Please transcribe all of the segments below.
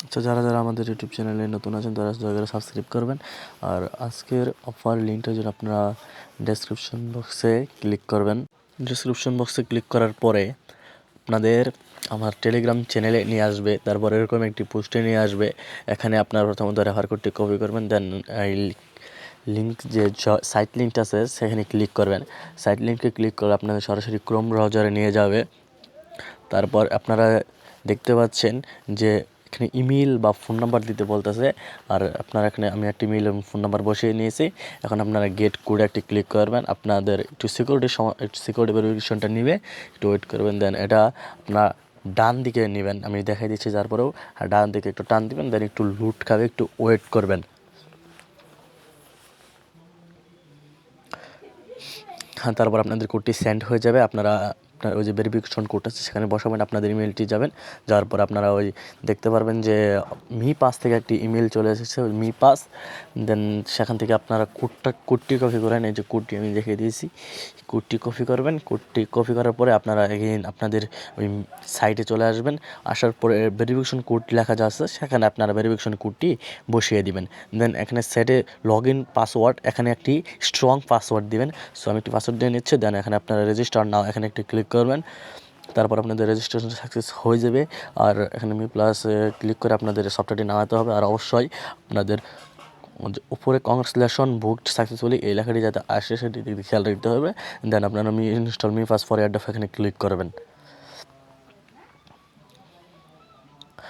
আচ্ছা, যারা যারা আমাদের ইউটিউব চ্যানেলে নতুন আছেন তারা দয়া করে সাবস্ক্রাইব করবেন। আর আজকের অফার লিঙ্কটা যেটা আপনারা ডেসক্রিপশন বক্সে ক্লিক করবেন। ডেসক্রিপশন বক্সে ক্লিক করার পরে আপনাদের আমার টেলিগ্রাম চ্যানেলে নিয়ে আসবে। তারপর এরকম একটি পোস্টে নিয়ে আসবে। এখানে আপনার প্রথমত রেফার কোডটি কপি করবেন, দেন এই লিঙ্ক যে সাইট লিঙ্কটা আছে সেখানে ক্লিক করবেন। সাইট লিঙ্কে ক্লিক করে আপনাদের সরাসরি ক্রোম ব্রাউজারে নিয়ে যাবে। তারপর আপনারা দেখতে পাচ্ছেন যে এখানে ইমেল বা ফোন নাম্বার দিতে বলতেছে। আর আপনারা এখানে আমি একটি ইমেল এবং ফোন নাম্বার বসিয়ে নিয়েছি। এখন আপনারা গেট কোডে একটি ক্লিক করবেন। আপনাদের একটু সিকিউরিটি ভেরিফিকেশনটা নিবে, একটু ওয়েট করবেন। দেন এটা আপনার ডান দিকে নেবেন, আমি দেখাই দিচ্ছি। তারপরেও ডান দিকে একটু টান দিবেন, দেন একটু লুট খাবে, একটু ওয়েট করবেন। হ্যাঁ, তারপর আপনাদের কোডটি সেন্ড হয়ে যাবে। আপনার ওই যে ভেরিফিকেশন কোড আছে সেখানে বসাবেন, আপনাদের ইমেলটি যাবেন। যাওয়ার পর আপনারা ওই দেখতে পারবেন যে মি পাস থেকে একটি ইমেল চলে এসেছে, ওই মি পাস। দেন সেখান থেকে আপনারা কোডটি কপি করেন। এই যে কোডটি আমি দেখিয়ে দিয়েছি, কোডটি কপি করবেন। কোডটি কপি করার পরে আপনারা এগেইন আপনাদের ওই সাইটে চলে আসবেন। আসার পরে ভেরিফিকেশন কোড লেখা যা আছে সেখানে আপনারা ভেরিফিকেশন কোডটি বসিয়ে দিবেন। দেন এখানে সেটে লগ ইন পাসওয়ার্ড, এখানে একটি স্ট্রং পাসওয়ার্ড দিবেন। সো আমি একটি পাসওয়ার্ড দিয়ে নিচ্ছি। দেন এখানে আপনারা রেজিস্টার নাও এখানে একটি ক্লিক করবেন। তারপর আপনাদের রেজিস্ট্রেশন সাকসেস হয়ে যাবে। আর এখানে মি প্লাস ক্লিক করে আপনাদের সফটওয়্যারটি নামাতে হবে। আর অবশ্যই আপনাদের উপরে কংগ্রেচুলেশন বুকড সাকসেসফুলি এই লেখাটি যাতে আসে সেটি খেয়াল রাখতে হবে। দেন আপনারা install me pass for airdrop এখানে ক্লিক করবেন।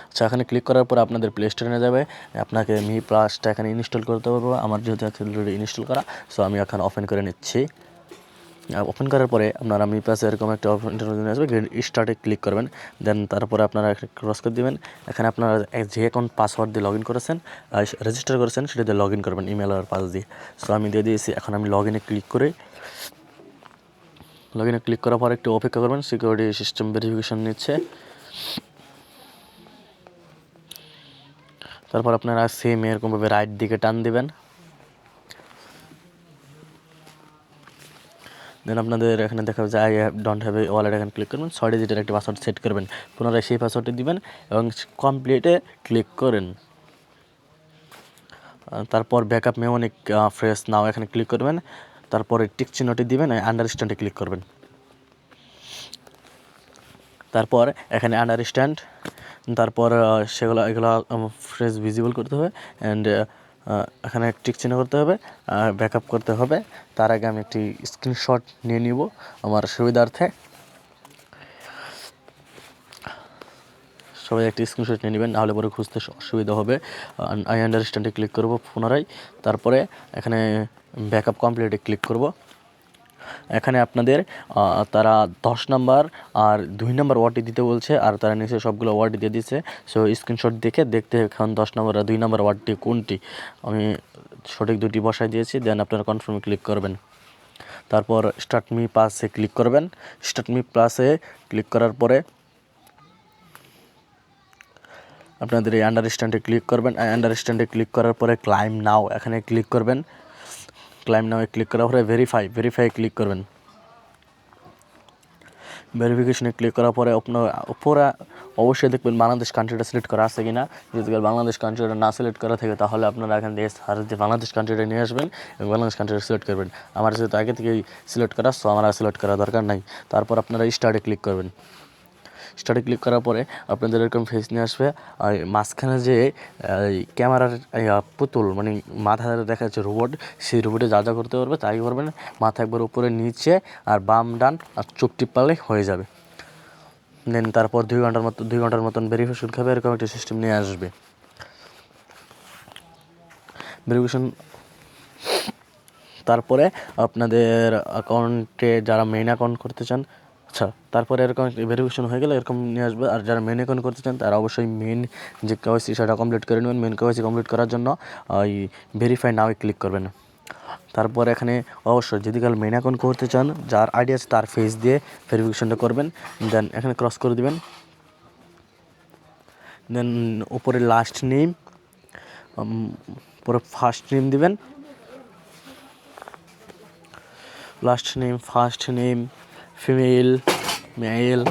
আচ্ছা, এখানে ক্লিক করার পর আপনাদের প্লে স্টোরে নিয়ে যাবে। আপনাকে মি প্লাসটা এখানে ইনস্টল করতে হবে। আমার যেহেতু অলরেডি ইনস্টল করা, সো আমি এখন ওপেন করে নিচ্ছি। ওপেন করার পরে আপনারা মি প্লাসে এরকম একটা ইন্টারভিউ আসবে, স্টার্টে ক্লিক করবেন। দেন তারপরে আপনারা ক্রস করে দেবেন। এখানে আপনারা যে অ্যাকাউন্ট পাসওয়ার্ড দিয়ে লগ ইন করেছেন, রেজিস্টার করেছেন, সেটা দিয়ে লগ ইন করবেন ইমেল আর পাস দিয়ে। সো আমি দিয়ে দিয়েছি। এখন আমি লগ ইনে ক্লিক করে ক্লিক করার পর একটু অপেক্ষা করবেন। সিকিউরিটি সিস্টেম ভেরিফিকেশন নিচ্ছে। তারপর আপনারা সেম এরকমভাবে রাইট দিকে টান দেবেন। দেন আপনাদের এখানে দেখা যাবে যে I don't have a wallet, এখানে ক্লিক করবেন। 6 ডিজিটের একটি পাসওয়ার্ড সেট করবেন। পুনরায় সেই পাসওয়ার্ডটি দিবেন এবং কমপ্লিটে ক্লিক করেন। তারপর ব্যাকআপ মেমোনিক ফ্রেশ নাও এখানে ক্লিক করবেন। তারপরে টিক চিহ্নটি দিবেন, আন্ডারস্ট্যান্ডে ক্লিক করবেন। তারপর এখানে আন্ডারস্ট্যান্ড, তারপর এগুলো ফ্রেশ ভিজিবল করতে হবে। অ্যান্ড এখানে টিক চিহ্ন করতে হবে, ব্যাকআপ করতে হবে। তার আগে আমি একটি স্ক্রিনশট নিয়ে নিব আমার সুবিধার্থে। সবাই একটি স্ক্রিনশট নিয়ে নেবেন, নাহলে পরে খুঁজতে অসুবিধা হবে। আই আন্ডারস্ট্যান্ডে ক্লিক করব পুনরায়। তারপরে এখানে ব্যাকআপ কমপ্লিটে ক্লিক করব। এখানে আপনাদের তারা 10 নাম্বার আর 2 নাম্বার ওয়ার্ডটি দিতে বলছে, আর তারা নিচে সবগুলো ওয়ার্ড দিয়ে দিচ্ছে। সো স্ক্রিনশট দেখে দেখতে এখন 10 নাম্বার আর 2 নাম্বার ওয়ার্ডটি কোনটি, আমি সঠিক দুটি বসাই দিয়েছি। দেন আপনারা কনফার্মে ক্লিক করবেন। তারপর স্টার্ট মি প্লাসে ক্লিক করবেন। স্টার্ট মি প্লাসে ক্লিক করার পরে আপনাদের এই আন্ডারস্ট্যান্ডে ক্লিক করবেন। আন্ডারস্ট্যান্ডে ক্লিক করার পরে ক্লাইম নাও এখানে ক্লিক করবেন। ক্লাইম নাও ক্লিক করার পরে ভেরিফাই ক্লিক করবেন। ভেরিফিকেশনে ক্লিক করার পরে আপনার উপরে অবশ্যই দেখবেন বাংলাদেশ কান্ট্রিটা সিলেক্ট করা আছে কিনা। যদি বাংলাদেশ কান্ট্রিটা না সিলেক্ট করা থাকে তাহলে আপনারা এখান থেকে সার্চ দিয়ে বাংলাদেশ কান্ট্রিটা নিয়ে আসবেন এবং বাংলাদেশ কান্ট্রিটা সিলেক্ট করবেন। আমার যেহেতু আগে থেকেই সিলেক্ট করা, সো আমার সিলেক্ট করা দরকার নাই। তারপর আপনারা স্টার্টে ক্লিক করবেন। স্টার্টে ক্লিক করার পরে আপনাদের এরকম ফেস নিয়ে আসবে। আর মাঝখানে যে ক্যামেরার পুতুল মানে মাথা দেখা যাচ্ছে রোবট, সেই রোবটে যা যা করতে পারবে তাই করবেন। মাথা একবার উপরে নিচে আর বাম ডান আর চোখ টিপ পারলে হয়ে যাবে। দেন তারপর 2 ঘন্টার মতন ভেরিফিকেশন খাবে, এরকম একটা সিস্টেম নিয়ে আসবে। ভেরিফিকেশন তারপরে আপনাদের অ্যাকাউন্টে যারা মেইন অ্যাকাউন্ট করতে চান, আচ্ছা তারপরে এরকম ভেরিফিকেশন হয়ে গেলে এরকম নিয়ে আসবে। আর যারা মেন অ্যাকাউন্ট করতে চান তারা অবশ্যই মেন যে কেওয়াইসি সেটা কমপ্লিট করে নেবেন। মেন কেওয়াইসি কমপ্লিট করার জন্য ওই ভেরিফাই নাও ক্লিক করবেন। তারপর এখানে অবশ্যই যদি কাল মেন অ্যাকাউন্ট করতে চান, যার আইডি আছে তার ফেস দিয়ে ভেরিফিকেশনটা করবেন। দেন এখানে ক্রস করে দিবেন। দেন উপরে লাস্ট নেম, পরে ফার্স্ট নেম দিবেন। Last name, first name, female, male,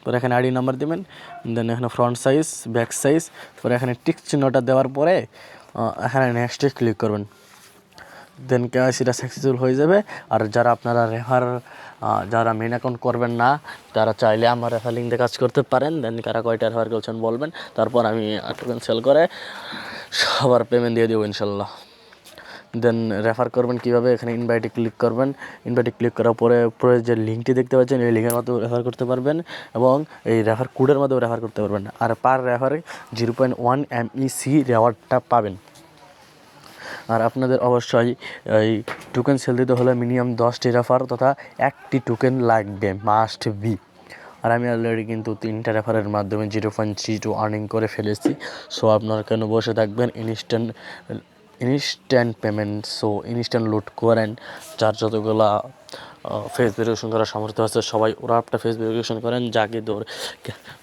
পরে এখানে আইডি নাম্বার দেবেন, দেন এখানে ফ্রন্ট সাইজ, ব্যাক সাইজ, পরে এখানে টিক চিহ্নটা দেওয়ার পরে এখানে নেক্সটে ক্লিক করবেন। দেন কেওয়াইসিটা সাকসেসফুল হয়ে যাবে। আর যারা আপনারা যারা মেন অ্যাকাউন্ট করবেন না, তারা চাইলে আমার রেফার লিঙ্ক দিয়ে কাজ করতে পারেন। দেন কারা কয়টা রেফার করছেন বলবেন, তারপর আমি টোকেন সেল করে সবার পেমেন্ট দিয়ে দেবো ইনশাল্লাহ। দেন রেফার করবেন কীভাবে, এখানে ইনভাইটে ক্লিক করবেন। ইনভাইটে ক্লিক করার পরে যে লিঙ্কটি দেখতে পাচ্ছেন, এই লিঙ্কের মাধ্যমে রেফার করতে পারবেন এবং এই রেফার কোডের মাধ্যমে রেফার করতে পারবেন। আর পার রেফারে 0.1 MEC রেওয়ার্ডটা পাবেন। আর আপনাদের অবশ্যই এই টোকেন সেল দিতে হলে মিনিমাম 10টি রেফার তথা 1টি টোকেন লাগবে, মাস্ট বি। আর আমি অলরেডি কিন্তু 3টা রেফারের মাধ্যমে 0.32 আর্নিং করে ফেলেছি। সো আপনারা কেন বসে থাকবেন, ইনস্ট্যান্ট পেমেন্ট, সো ইনস্ট্যান্ট লুট করেন। যার যতগুলা ফেস ভেরিফিকেশন করার সামর্থ্য আছে সবাই ওরা একটা ফেস ভেরিফিকেশন করেন, যাকে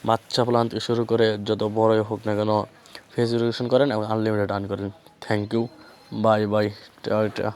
বাচ্চা প্লান থেকে শুরু করে যত বড়ই হোক না কেন ফেস ভেরিফিকেশন করেন এবং আনলিমিটেড আর্ন করেন। Thank you, bye bye, tata.